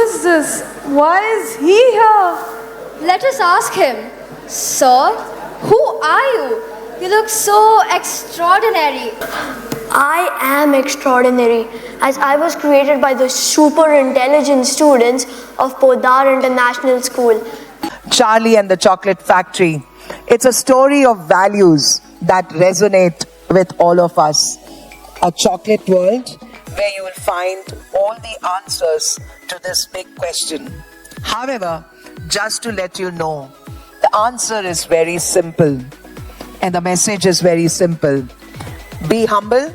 is this? Why is he here? Let us ask him. Sir, who are you? You look so extraordinary. I am extraordinary, as I was created by the super intelligent students of Podar International School. Charlie and the Chocolate Factory. It's a story of values that resonate with all of us. A chocolate world where you will find all the answers to this big question. However, just to let you know, the answer is very simple. And the message is very simple. Be humble,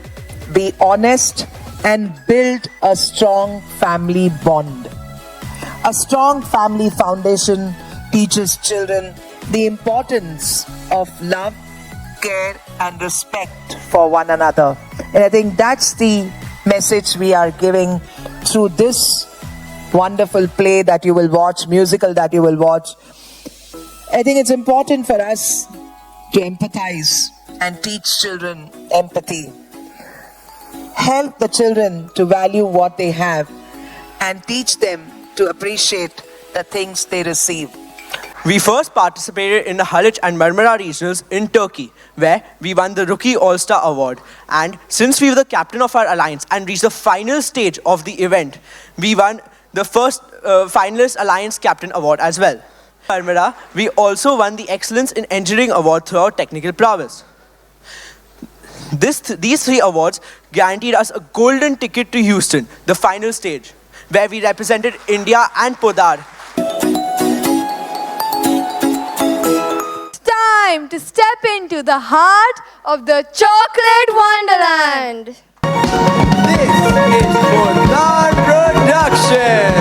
be honest, and build a strong family bond. A strong family foundation teaches children the importance of love, care, and respect for one another. And I think that's the message we are giving through this wonderful play that you will watch, musical that you will watch. I think it's important for us to empathize and teach children empathy. Help the children to value what they have and teach them to appreciate the things they receive. We first participated in the Haliç and Marmara regionals in Turkey, where we won the Rookie All-Star Award. And since we were the captain of our alliance and reached the final stage of the event, we won the first finalist alliance captain award as well. Marmara, we also won the Excellence in Engineering Award through our technical prowess. These three awards guaranteed us a golden ticket to Houston, the final stage, where we represented India and Podar. It's time to step into the heart of the chocolate wonderland. This is Podar Production.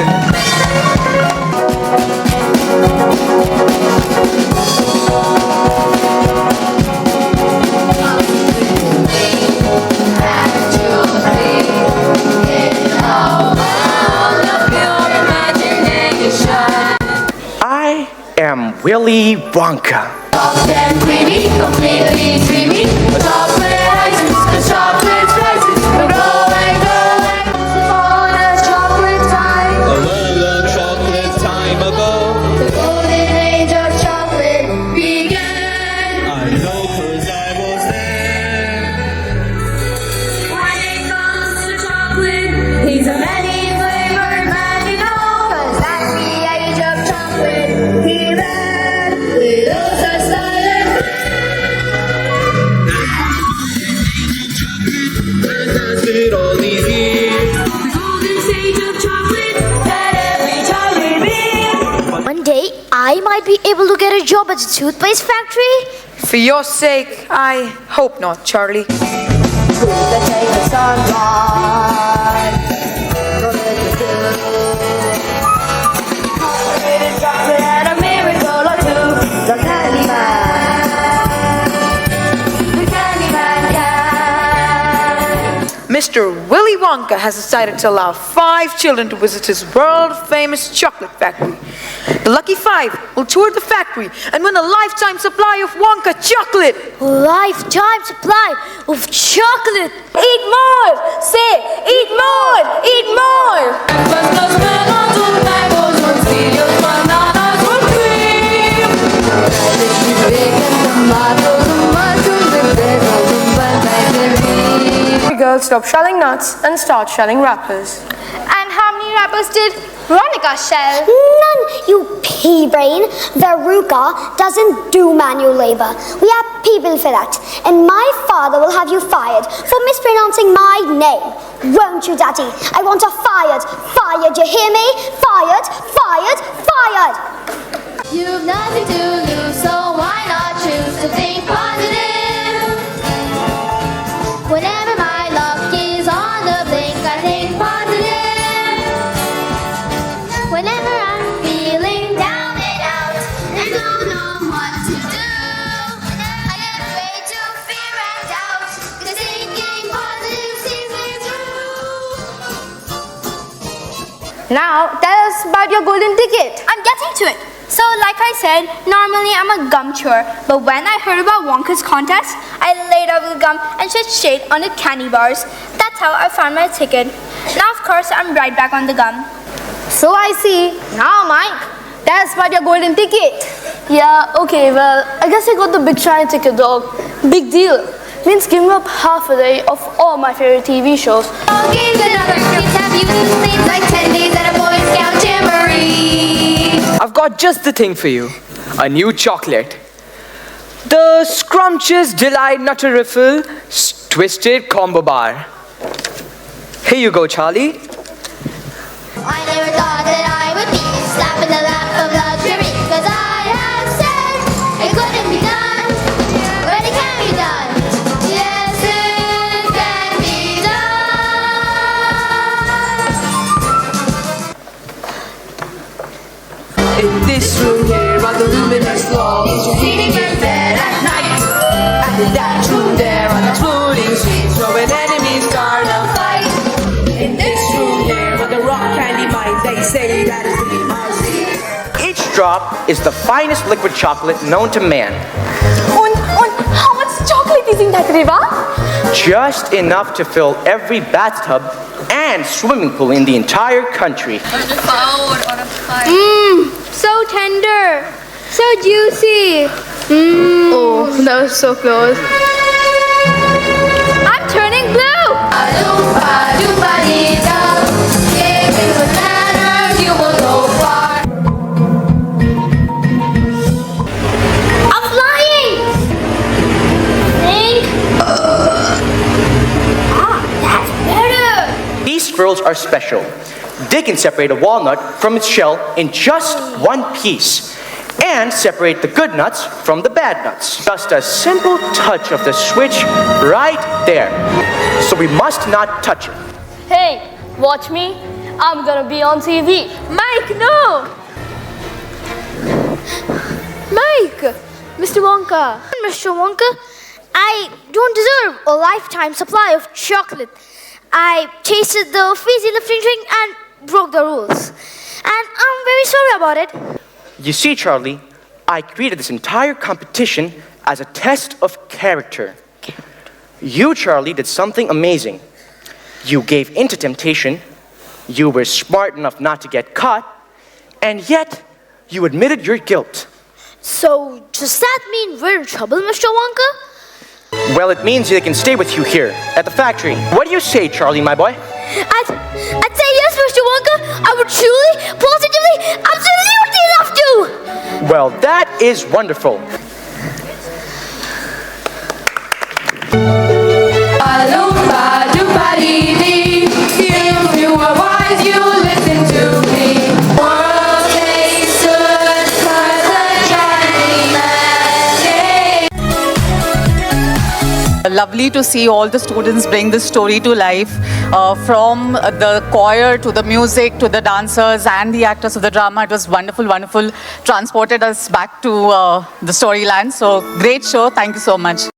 I am Willy Wonka. Soft and creamy, completely dreamy. Chocolate rises, the chocolate rises. Going, going. On a chocolate time. A long chocolate time ago. The golden age of chocolate began. I know 'cause I was there. When it comes to chocolate, he's a many-flavored man, you know. 'Cause that's the age of chocolate. He ran with all such silent. Lasted all these years. The golden stage of chocolate that every child will be. One day, I might be able to get a job at a toothpaste factory. For your sake, I hope not, Charlie. Mr. Willy Wonka has decided to allow 5 children to visit his world-famous chocolate factory. The lucky 5 will tour the factory and win a lifetime supply of Wonka chocolate. Lifetime supply of chocolate. Eat more! Say, eat more! Eat more! Los melosos mangoes con cereals, bananas with cream. Bacon, tomatoes, and mushrooms, and pickles, and banana. Girls stop shelling nuts and start shelling wrappers. And how many rappers did Veronica shell? None, you pea-brain. Veruca doesn't do manual labor. We have people for that. And my father will have you fired for mispronouncing my name. Won't you, Daddy? I want her fired. Fired, you hear me? Fired, fired, fired. You've nothing to lose, so why not choose to think positive? Whenever my luck is on the blink, I think positive. Whenever I'm feeling down and out and don't know what to do, I get way to fear and doubt, 'cause thinking positive sees me through. Now, tell us about your golden ticket. I'm getting to it. So, like I said, normally I'm a gum chewer, but when I heard about Wonka's contest, I laid out the gum and shed shade on the candy bars. That's how I found my ticket. Now, of course, I'm right back on the gum. So I see. Now, Mike, that's about your golden ticket. Yeah, okay, well, I guess I got the big shiny ticket, dog. Big deal. Means giving up half a day of all my favorite TV shows. Games and other games have you things like 10 days at a Boy Scout jamboree. I've got just the thing for you. A new chocolate. The Scrumptious Delight Nutter Riffle Twisted Combo Bar. Here you go, Charlie. I never thought that I would be slapped in the lap of luxury, 'cause I have said it couldn't be done, but it can be done. Yes, it can be done. In this room here on the luminous floor, feeding in bed at night. And in that room there on the exploding streets, where when enemies start a fight. In this room here on the rock candy mines, they say that is the mouse. Each drop is the finest liquid chocolate known to man. Und how much chocolate is in that river? Just enough to fill every bathtub and swimming pool in the entire country. So tender, so juicy. Oh, that was so close. I'm turning blue. If it would matter, you will go far. I'm flying. Think. That's better. These swirls are special. They can separate a walnut from its shell in just one piece and separate the good nuts from the bad nuts. Just a simple touch of the switch right there. So we must not touch it. Hey, watch me. I'm gonna be on TV. Mike, no! Mike! Mr. Wonka! Mr. Wonka, I don't deserve a lifetime supply of chocolate. I tasted the fizzy lifting drink and broke the rules. And I'm very sorry about it. You see, Charlie, I created this entire competition as a test of character. You, Charlie, did something amazing. You gave in to temptation, you were smart enough not to get caught, and yet you admitted your guilt. So, does that mean we're in trouble, Mr. Wonka? Well, it means they can stay with you here at the factory. What do you say, Charlie, my boy? I'd say yes, Mr. Wonka. I would truly, positively, absolutely love to. Well, that is wonderful. If you are wise, you listen to me. World tasted 'cause the Chinese man. Lovely to see all the students bring this story to life, from the choir to the music to the dancers and the actors of the drama. It was wonderful, wonderful. Transported us back to the storyline. So great show. Thank you so much.